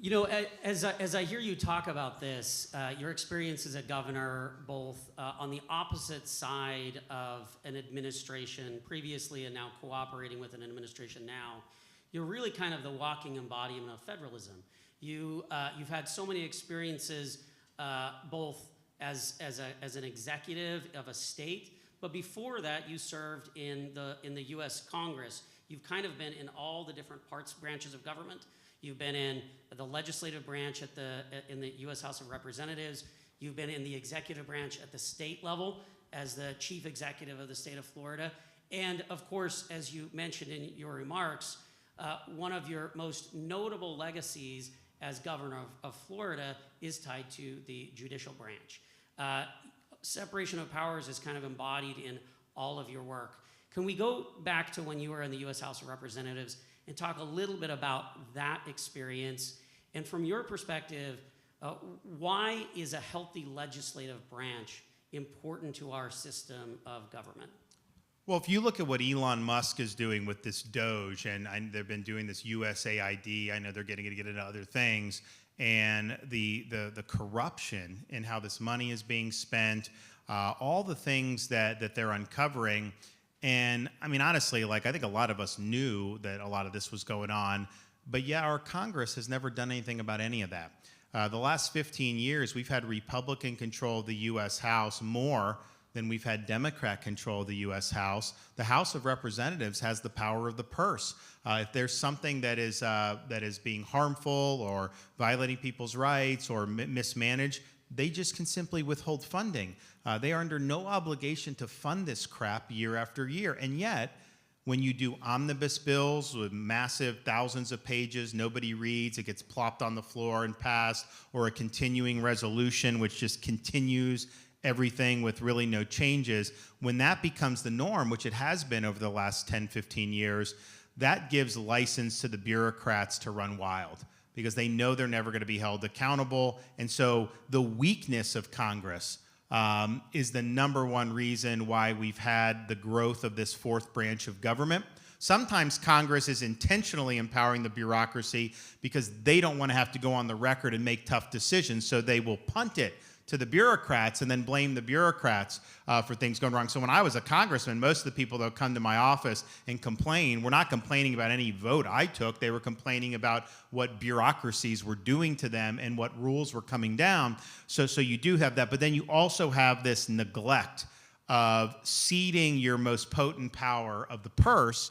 You know, as I hear you talk about this, your experience as a governor, both on the opposite side of an administration previously and now cooperating with an administration now, you're really kind of the walking embodiment of federalism. You've had so many experiences, both as an executive of a state, but before that, you served in the U.S. Congress. You've kind of been in all the different branches of government. You've been in the legislative branch in the U.S. House of Representatives. You've been in the executive branch at the state level as the chief executive of the state of Florida. And of course, as you mentioned in your remarks, one of your most notable legacies as governor of Florida is tied to the judicial branch. Separation of powers is kind of embodied in all of your work. Can we go back to when you were in the U.S. House of Representatives and talk a little bit about that experience? And from your perspective, why is a healthy legislative branch important to our system of government? Well, if you look at what Elon Musk is doing with this DOGE, and they've been doing this USAID, I know they're getting to get into other things, and the corruption in how this money is being spent, all the things that they're uncovering. And I mean, honestly, like, I think a lot of us knew that a lot of this was going on, but yeah, our Congress has never done anything about any of that. The last 15 years, we've had Republican control of the U.S. House more than we've had Democrat control of the U.S. House. The House of Representatives has the power of the purse. If there's something that is being harmful or violating people's rights or mismanaged, they just can simply withhold funding. They are under no obligation to fund this crap year after year. And yet, when you do omnibus bills with massive thousands of pages, nobody reads, it gets plopped on the floor and passed, or a continuing resolution which just continues everything with really no changes, when that becomes the norm, which it has been over the last 10, 15 years, that gives license to the bureaucrats to run wild because they know they're never going to be held accountable. And so the weakness of Congress is the number one reason why we've had the growth of this fourth branch of government. Sometimes Congress is intentionally empowering the bureaucracy because they don't want to have to go on the record and make tough decisions, so they will punt it to the bureaucrats and then blame the bureaucrats for things going wrong. So when I was a congressman, most of the people that would come to my office and complain were not complaining about any vote I took. They were complaining about what bureaucracies were doing to them and what rules were coming down. So you do have that. But then you also have this neglect of ceding your most potent power of the purse,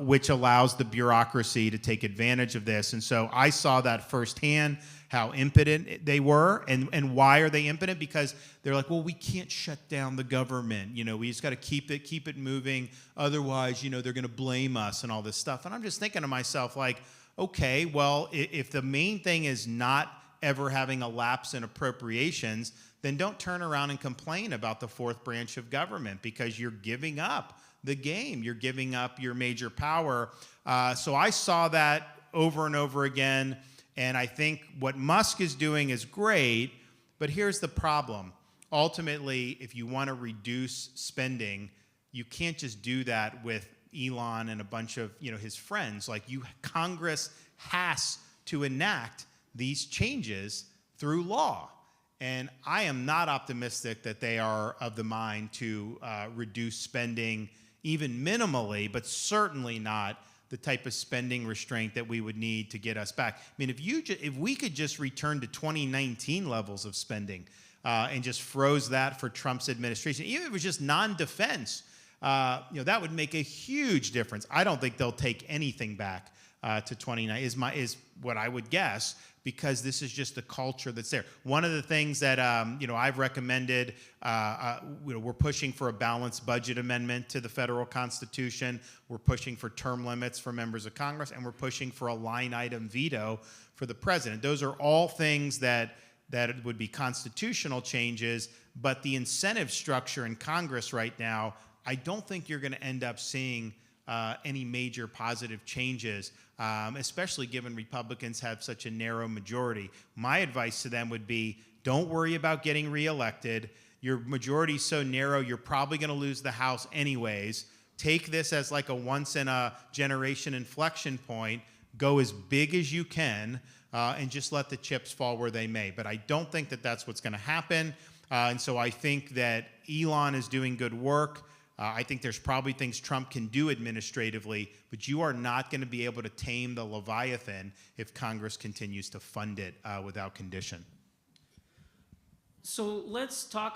which allows the bureaucracy to take advantage of this. And so I saw that firsthand, how impotent they were. And why are they impotent? Because they're like, well, we can't shut down the government. You know, we just got to keep it moving. Otherwise, you know, they're going to blame us and all this stuff. And I'm just thinking to myself, like, okay, well, if the main thing is not ever having a lapse in appropriations, then don't turn around and complain about the fourth branch of government, because you're giving up the game. You're giving up your major power. So I saw that over and over again. And I think what Musk is doing is great, but here's the problem. Ultimately, if you want to reduce spending, you can't just do that with Elon and a bunch of, you know, his friends. Like, Congress has to enact these changes through law. And I am not optimistic that they are of the mind to reduce spending even minimally, but certainly not the type of spending restraint that we would need to get us back. I mean, if we could just return to 2019 levels of spending and just froze that for Trump's administration, even if it was just non-defense, that would make a huge difference. I don't think they'll take anything back to 2019 is what I would guess, because this is just the culture that's there. One of the things that I've recommended, we're pushing for a balanced budget amendment to the federal Constitution. We're pushing for term limits for members of Congress, and we're pushing for a line item veto for the president. Those are all things that would be constitutional changes, but the incentive structure in Congress right now, I don't think you're going to end up seeing any major positive changes, especially given Republicans have such a narrow majority. My advice to them would be, don't worry about getting reelected. Your majority is so narrow, you're probably going to lose the House anyways. Take this as like a once-in-a-generation inflection point. go as big as you can, and just let the chips fall where they may. But I don't think that that's what's going to happen. And so I think that Elon is doing good work. I think there's probably things Trump can do administratively, but you are not going to be able to tame the Leviathan if Congress continues to fund it without condition. So let's talk